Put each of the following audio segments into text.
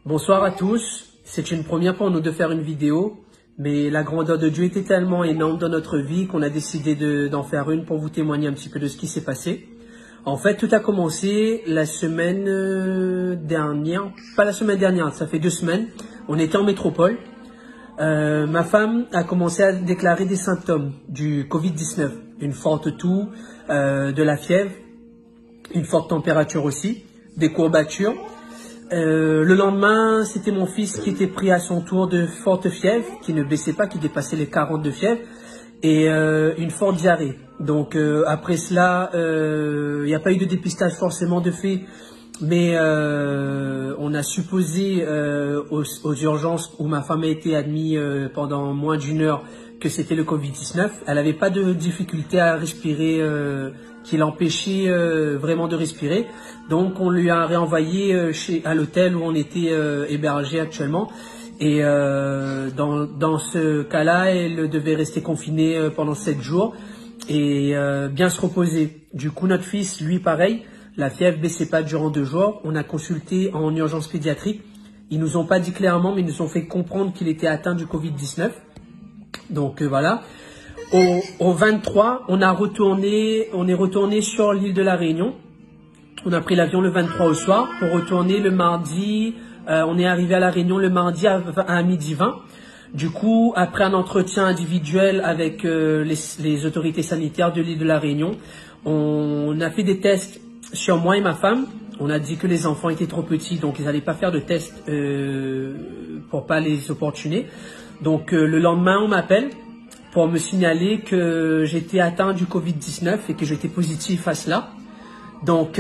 Bonsoir à tous, c'est une première pour nous de faire une vidéo, mais la grandeur de Dieu était tellement énorme dans notre vie qu'on a décidé d'en faire une pour vous témoigner un petit peu de ce qui s'est passé. En fait, tout a commencé la semaine dernière, pas la semaine dernière, ça fait 2 semaines, on était en métropole. Ma femme a commencé à déclarer des symptômes du Covid-19, une forte toux, de la fièvre, une forte température aussi, des courbatures. Le lendemain, c'était mon fils qui était pris à son tour de forte fièvre, qui ne baissait pas, qui dépassait les 40 de fièvre, et une forte diarrhée. Donc après cela, il n'y a pas eu de dépistage forcément de fait, mais on a supposé aux urgences où ma femme a été admise pendant moins d'1 heure que c'était le Covid-19. Elle n'avait pas de difficulté à respirer qui l'empêchait vraiment de respirer. Donc on lui a réenvoyé à l'hôtel où on était hébergé actuellement. Et dans ce cas-là, elle devait rester confinée pendant 7 jours et bien se reposer. Du coup, notre fils, lui, pareil, la fièvre baissait pas durant 2 jours. On a consulté en urgence pédiatrique. Ils nous ont pas dit clairement, mais ils nous ont fait comprendre qu'il était atteint du Covid-19. Donc voilà. Au 23, on est retourné sur l'île de la Réunion. On a pris l'avion le 23 au soir pour retourner le mardi. On est arrivé à la Réunion le mardi à 12h20. Du coup, après un entretien individuel avec les autorités sanitaires de l'île de la Réunion, on a fait des tests sur moi et ma femme. On a dit que les enfants étaient trop petits, donc ils n'allaient pas faire de tests pour pas les opportuner. Donc le lendemain, on m'appelle pour me signaler que j'étais atteint du Covid-19 et que j'étais positif à cela. Donc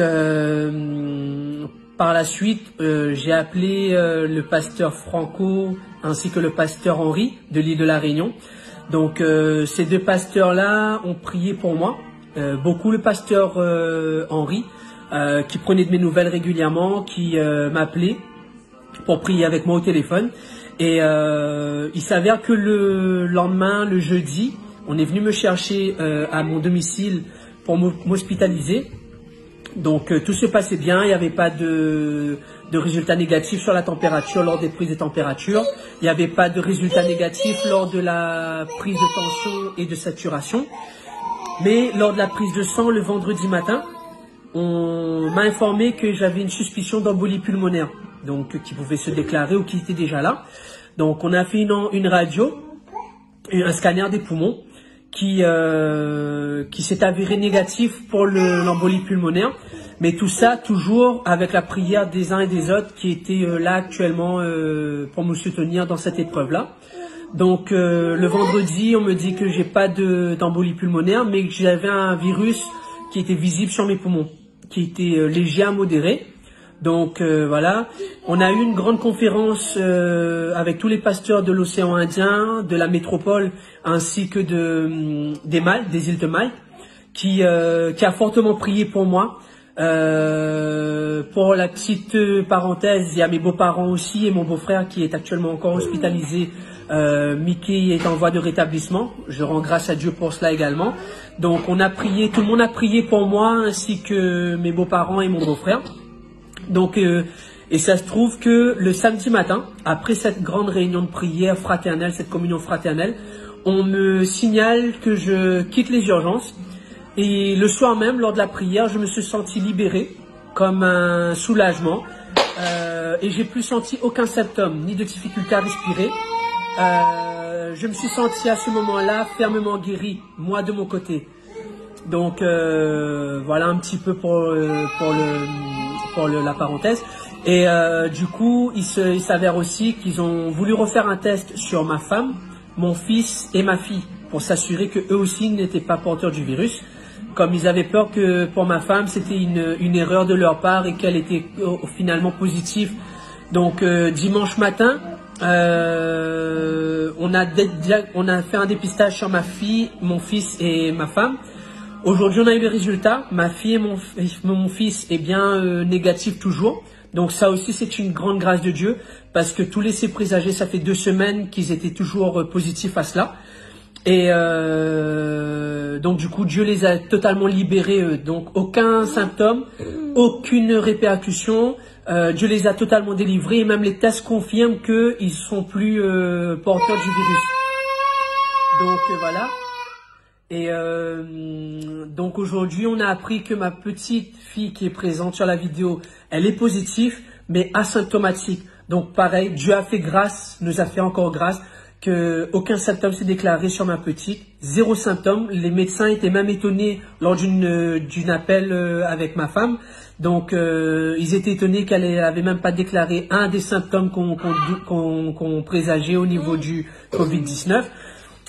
par la suite, j'ai appelé le pasteur Franco ainsi que le pasteur Henri de l'île de la Réunion. Donc ces 2 pasteurs-là ont prié pour moi. Beaucoup le pasteur Henri qui prenait de mes nouvelles régulièrement, qui m'appelait pour prier avec moi au téléphone. Et il s'avère que le lendemain, le jeudi, on est venu me chercher à mon domicile pour m'hospitaliser. Donc tout se passait bien, il n'y avait pas de résultats négatifs sur la température lors des prises de température. Il n'y avait pas de résultats négatifs lors de la prise de tension et de saturation. Mais lors de la prise de sang le vendredi matin, on m'a informé que j'avais une suspicion d'embolie pulmonaire, donc qui pouvait se déclarer ou qui était déjà là. Donc on a fait une radio, un scanner des poumons qui s'est avéré négatif pour l'embolie pulmonaire. Mais tout ça toujours avec la prière des uns et des autres qui étaient là actuellement pour me soutenir dans cette épreuve-là. Donc le vendredi, on me dit que j'ai pas d'embolie pulmonaire, mais que j'avais un virus qui était visible sur mes poumons, qui était léger à modéré. Donc voilà, on a eu une grande conférence avec tous les pasteurs de l'océan Indien, de la métropole, ainsi que des îles de Malte, qui a fortement prié pour moi. Pour la petite parenthèse, il y a mes beaux-parents aussi et mon beau-frère qui est actuellement encore hospitalisé. Mickey est en voie de rétablissement. Je rends grâce à Dieu pour cela également. Donc on a prié, tout le monde a prié pour moi ainsi que mes beaux-parents et mon beau-frère. Donc et ça se trouve que le samedi matin, après cette grande réunion de prière fraternelle, cette communion fraternelle, on me signale que je quitte les urgences. Et le soir même, lors de la prière, je me suis senti libéré, comme un soulagement. Et j'ai plus senti aucun symptôme, ni de difficulté à respirer. Je me suis senti à ce moment-là fermement guéri, moi de mon côté. Donc voilà un petit peu pour la parenthèse. Et du coup, il s'avère aussi qu'ils ont voulu refaire un test sur ma femme, mon fils et ma fille, pour s'assurer que eux aussi n'étaient pas porteurs du virus. Comme ils avaient peur que pour ma femme, c'était une erreur de leur part et qu'elle était finalement positive. Donc dimanche matin, on a fait un dépistage sur ma fille, mon fils et ma femme. Aujourd'hui, on a eu les résultats. Ma fille et mon fils est bien négatif toujours. Donc ça aussi, c'est une grande grâce de Dieu parce que tous laissés présager, ça fait 2 semaines qu'ils étaient toujours positifs à cela. Et donc du coup, Dieu les a totalement libérés. Donc aucun symptôme, aucune répercussion. Dieu les a totalement délivrés et même les tests confirment qu'ils sont plus porteurs du virus. Donc voilà. Et donc aujourd'hui, on a appris que ma petite fille qui est présente sur la vidéo, elle est positive, mais asymptomatique. Donc pareil, Dieu a fait grâce, nous a fait encore grâce, que aucun symptôme s'est déclaré sur ma petite, 0 symptôme. Les médecins étaient même étonnés lors d'une appel avec ma femme. Donc ils étaient étonnés qu'elle avait même pas déclaré un des symptômes qu'on présageait au niveau du Covid-19.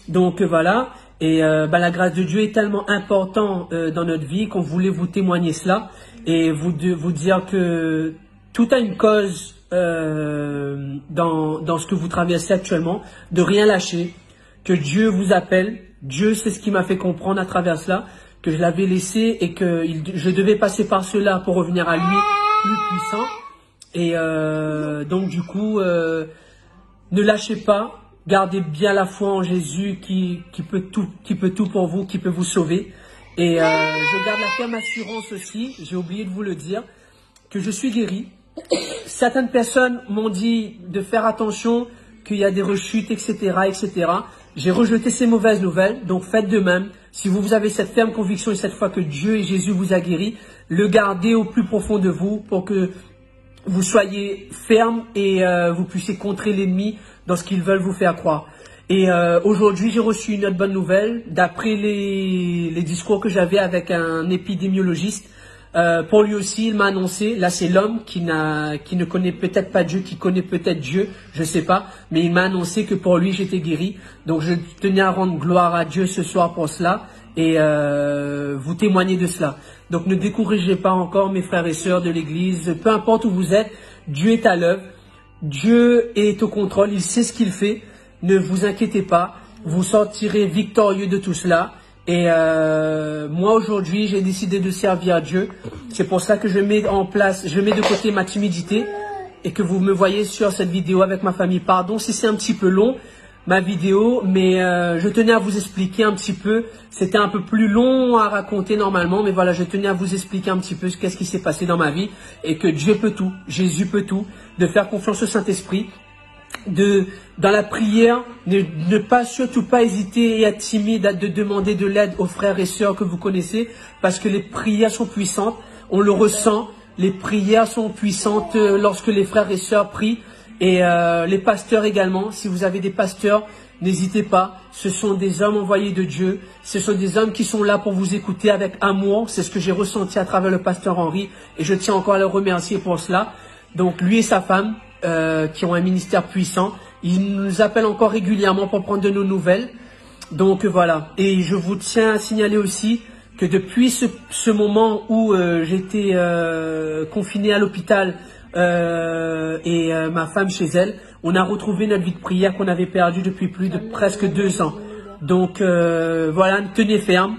Donc voilà. Et la grâce de Dieu est tellement importante dans notre vie qu'on voulait vous témoigner cela et vous dire que tout a une cause dans ce que vous traversez actuellement, de rien lâcher, que Dieu vous appelle. Dieu, c'est ce qui m'a fait comprendre à travers cela, que je l'avais laissé et que je devais passer par cela pour revenir à lui plus puissant. Et donc du coup, ne lâchez pas. Gardez bien la foi en Jésus qui peut tout pour vous, qui peut vous sauver. Et je garde la ferme assurance aussi, j'ai oublié de vous le dire, que je suis guéri. Certaines personnes m'ont dit de faire attention, qu'il y a des rechutes, etc., etc. J'ai rejeté ces mauvaises nouvelles, donc faites de même. Si vous avez cette ferme conviction et cette foi que Dieu et Jésus vous a guéri, le gardez au plus profond de vous pour que vous soyez ferme et vous puissiez contrer l'ennemi dans ce qu'ils veulent vous faire croire. Et aujourd'hui, j'ai reçu une autre bonne nouvelle. D'après les discours que j'avais avec un épidémiologiste, pour lui aussi, il m'a annoncé, là c'est l'homme qui ne connaît peut-être pas Dieu, qui connaît peut-être Dieu, je sais pas, mais il m'a annoncé que pour lui j'étais guéri. Donc je tenais à rendre gloire à Dieu ce soir pour cela et vous témoigner de cela. Donc ne découragez pas encore mes frères et sœurs de l'église, peu importe où vous êtes, Dieu est à l'œuvre, Dieu est au contrôle, il sait ce qu'il fait, ne vous inquiétez pas, vous sortirez victorieux de tout cela. Et moi aujourd'hui j'ai décidé de servir Dieu. C'est pour ça que je mets de côté ma timidité et que vous me voyez sur cette vidéo avec ma famille. Pardon si c'est un petit peu long ma vidéo, mais je tenais à vous expliquer un petit peu. C'était un peu plus long à raconter normalement, mais voilà, je tenais à vous expliquer un petit peu qu'est-ce qui s'est passé dans ma vie et que Dieu peut tout, Jésus peut tout, de faire confiance au Saint-Esprit. Dans la prière, surtout pas hésiter et être timide de demander de l'aide aux frères et sœurs que vous connaissez, parce que les prières sont puissantes, on le ressent, les prières sont puissantes lorsque les frères et sœurs prient, et les pasteurs également, si vous avez des pasteurs, n'hésitez pas, ce sont des hommes envoyés de Dieu, ce sont des hommes qui sont là pour vous écouter avec amour, c'est ce que j'ai ressenti à travers le pasteur Henri, et je tiens encore à le remercier pour cela. Donc lui et sa femme, qui ont un ministère puissant, ils nous appellent encore régulièrement pour prendre de nos nouvelles. Donc voilà, et je vous tiens à signaler aussi que depuis ce moment où j'étais confiné à l'hôpital et ma femme chez elle, on a retrouvé notre vie de prière qu'on avait perdue depuis plus de presque 2 ans. Donc voilà, tenez ferme,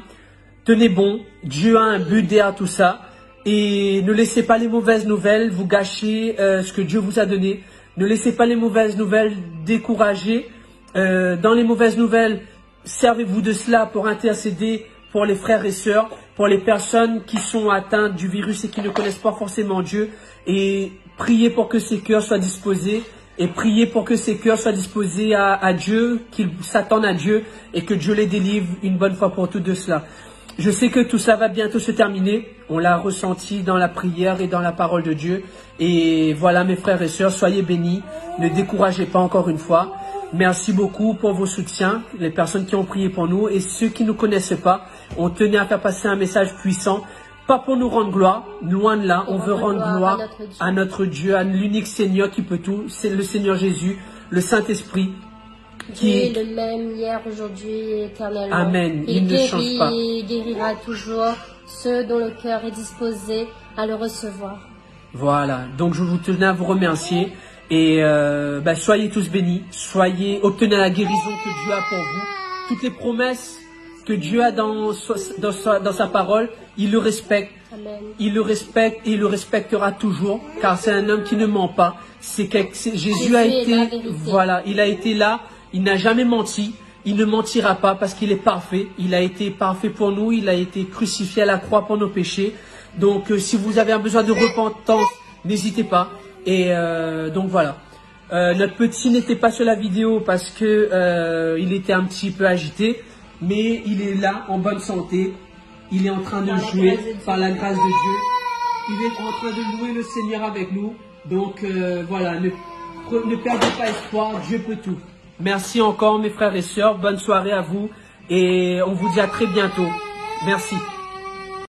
tenez bon, Dieu a un but derrière tout ça. Et ne laissez pas les mauvaises nouvelles vous gâcher ce que Dieu vous a donné. Ne laissez pas les mauvaises nouvelles décourager. Dans les mauvaises nouvelles, servez-vous de cela pour intercéder pour les frères et sœurs, pour les personnes qui sont atteintes du virus et qui ne connaissent pas forcément Dieu. Et priez pour que ces cœurs soient disposés. Et priez pour que ces cœurs soient disposés à Dieu, qu'ils s'attendent à Dieu et que Dieu les délivre une bonne fois pour toutes de cela. Je sais que tout ça va bientôt se terminer. On l'a ressenti dans la prière et dans la parole de Dieu. Et voilà mes frères et sœurs, soyez bénis. Ne découragez pas encore une fois. Merci beaucoup pour vos soutiens, les personnes qui ont prié pour nous. Et ceux qui ne nous connaissent pas, on tenait à faire passer un message puissant. Pas pour nous rendre gloire, loin de là. On veut rendre gloire à notre Dieu, à l'unique Seigneur qui peut tout. C'est le Seigneur Jésus, le Saint-Esprit. Dieu est le même hier, aujourd'hui et éternellement. Amen. Il ne change pas. Il guérira toujours ceux dont le cœur est disposé à le recevoir. Voilà. Donc je vous tenais à vous remercier et soyez tous bénis. Obtenez la guérison que Dieu a pour vous. Toutes les promesses que Dieu a dans sa parole, il le respecte. Amen. Il le respecte et il le respectera toujours, car c'est un homme qui ne ment pas. Jésus a été, voilà, il a été là. Il n'a jamais menti, il ne mentira pas parce qu'il est parfait. Il a été parfait pour nous, il a été crucifié à la croix pour nos péchés. Donc si vous avez un besoin de repentance n'hésitez pas. Et donc voilà. Notre petit n'était pas sur la vidéo parce que il était un petit peu agité, mais il est là en bonne santé. Il est en train de jouer par la grâce de Dieu. Il est en train de louer le Seigneur avec nous. Donc voilà, ne perdez pas espoir, Dieu peut tout. Merci encore mes frères et sœurs, bonne soirée à vous et on vous dit à très bientôt. Merci.